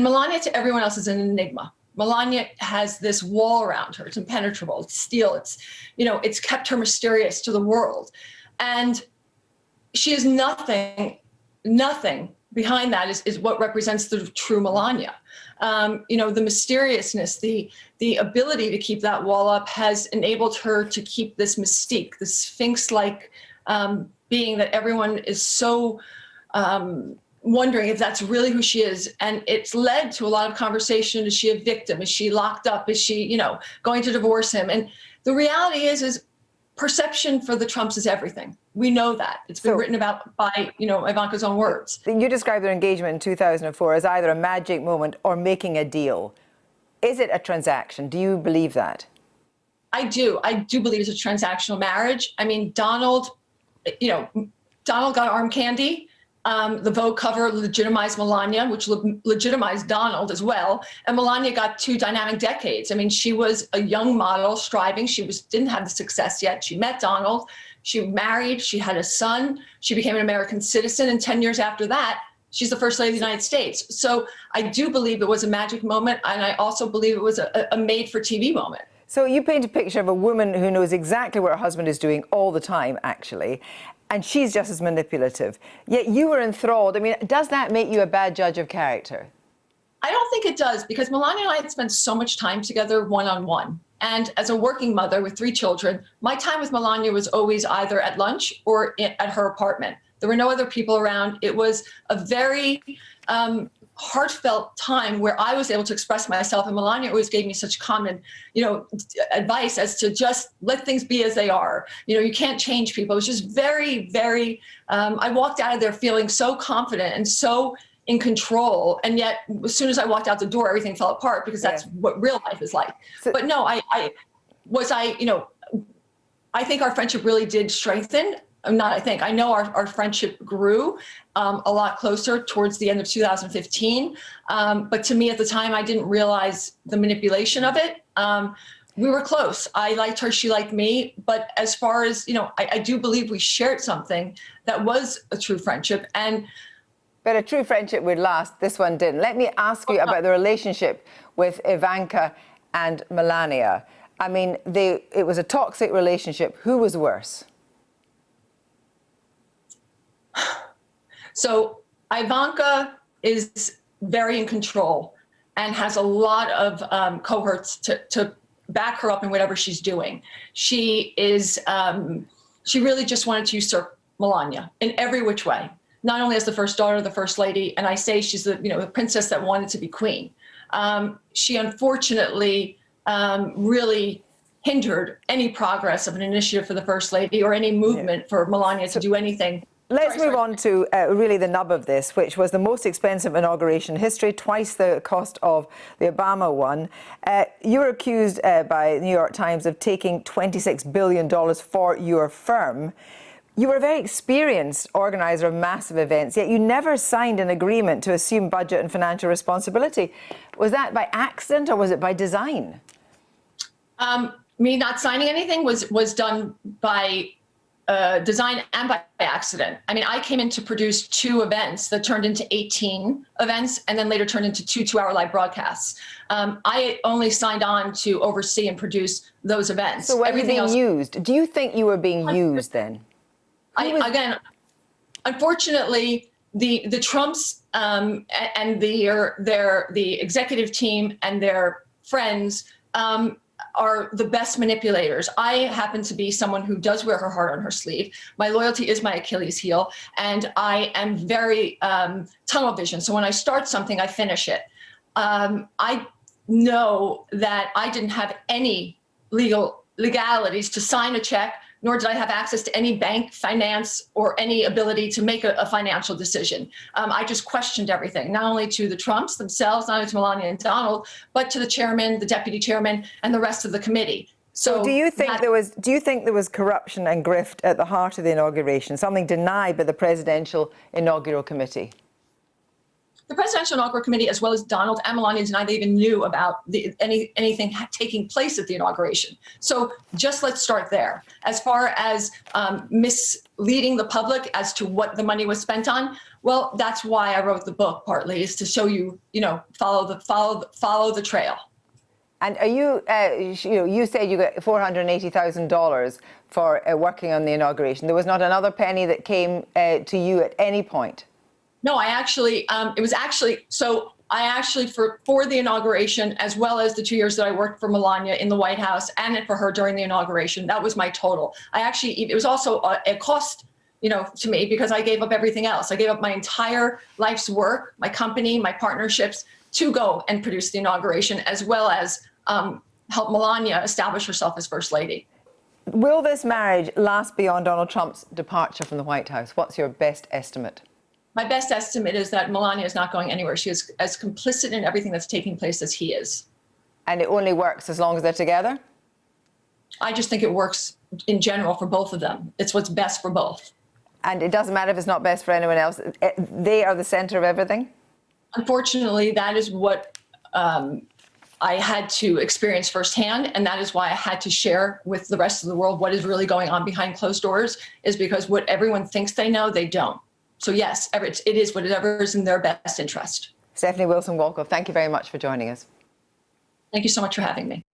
Melania to everyone else is an enigma. Melania has this wall around her. It's impenetrable. It's steel. It's kept her mysterious to the world. And she is nothing behind that is what represents the true Melania. The mysteriousness, the ability to keep that wall up has enabled her to keep this mystique, this Sphinx-like being that everyone is so wondering if that's really who she is. And it's led to a lot of conversation. Is she a victim? Is she locked up? Is she, going to divorce him? And the reality is perception for the Trumps is everything. We know that. It's been written about by, Ivanka's own words. You described their engagement in 2004 as either a magic moment or making a deal. Is it a transaction? Do you believe that? I do. I do believe it's a transactional marriage. I mean, Donald got arm candy. The Vogue cover legitimized Melania, which legitimized Donald as well. And Melania got 2 dynamic decades. I mean, she was a young model striving. She didn't have the success yet. She met Donald. She married. She had a son. She became an American citizen. And 10 years after that, she's the first lady of the United States. So I do believe it was a magic moment. And I also believe it was a made-for-TV moment. So you paint a picture of a woman who knows exactly what her husband is doing all the time, actually. And she's just as manipulative. Yet you were enthralled. I mean, does that make you a bad judge of character? I don't think it does, because Melania and I had spent so much time together one-on-one. And as a working mother with 3 children, my time with Melania was always either at lunch or at her apartment. There were no other people around. It was a very heartfelt time where I was able to express myself, and Melania always gave me such common, advice as to just let things be as they are. You can't change people. It was just very, very, I walked out of there feeling so confident and so in control. And yet, as soon as I walked out the door, everything fell apart, because that's what real life is like. But no, I think our friendship really did strengthen. I know our friendship grew a lot closer towards the end of 2015. But to me at the time, I didn't realize the manipulation of it. We were close. I liked her, she liked me. But as far as, I do believe we shared something that was a true friendship. But a true friendship would last. This one didn't. Let me ask you about the relationship with Ivanka and Melania. I mean, it was a toxic relationship. Who was worse? So Ivanka is very in control and has a lot of cohorts to back her up in whatever she's doing. She really just wanted to usurp Melania in every which way, not only as the first daughter of the first lady, and I say she's the princess that wanted to be queen. She unfortunately really hindered any progress of an initiative for the first lady or any movement for Melania to do anything. Let's move on to really the nub of this, which was the most expensive inauguration in history, twice the cost of the Obama one. You were accused by the New York Times of taking $26 billion for your firm. You were a very experienced organizer of massive events, yet you never signed an agreement to assume budget and financial responsibility. Was that by accident or was it by design? Me not signing anything was done by design and by accident. I mean, I came in to produce 2 events that turned into 18 events and then later turned into 2 2-hour live broadcasts. I only signed on to oversee and produce those events. So were you being used? Do you think you were being used then? Again, unfortunately, the Trumps and the executive team and their friends are the best manipulators. I happen to be someone who does wear her heart on her sleeve. My loyalty is my Achilles heel, and I am very tunnel vision. So when I start something, I finish it. I know that I didn't have any legalities to sign a check, nor did I have access to any bank finance or any ability to make a financial decision. I just questioned everything, not only to the Trumps themselves, not only to Melania and Donald, but to the chairman, the deputy chairman, and the rest of the committee. So do you think there was corruption and grift at the heart of the inauguration, something denied by the Presidential Inaugural Committee? The Presidential Inaugural Committee, as well as Donald and Melania, denied they even knew about anything taking place at the inauguration. So just let's start there. As far as misleading the public as to what the money was spent on, Well, that's why I wrote the book, partly, is to show you, follow the trail. And are you, you said you got $480,000 for working on the inauguration. There was not another penny that came to you at any point? No, I actually, for the inauguration, as well as the 2 years that I worked for Melania in the White House and for her during the inauguration, that was my total. It was also a cost, to me, because I gave up everything else. I gave up my entire life's work, my company, my partnerships, to go and produce the inauguration, as well as help Melania establish herself as First Lady. Will this marriage last beyond Donald Trump's departure from the White House? What's your best estimate? My best estimate is that Melania is not going anywhere. She is as complicit in everything that's taking place as he is. And it only works as long as they're together? I just think it works in general for both of them. It's what's best for both. And it doesn't matter if it's not best for anyone else. They are the center of everything? Unfortunately, that is what I had to experience firsthand, and that is why I had to share with the rest of the world what is really going on behind closed doors, is because what everyone thinks they know, they don't. So yes, it is whatever is in their best interest. Stephanie Winston Wolkoff, thank you very much for joining us. Thank you so much for having me.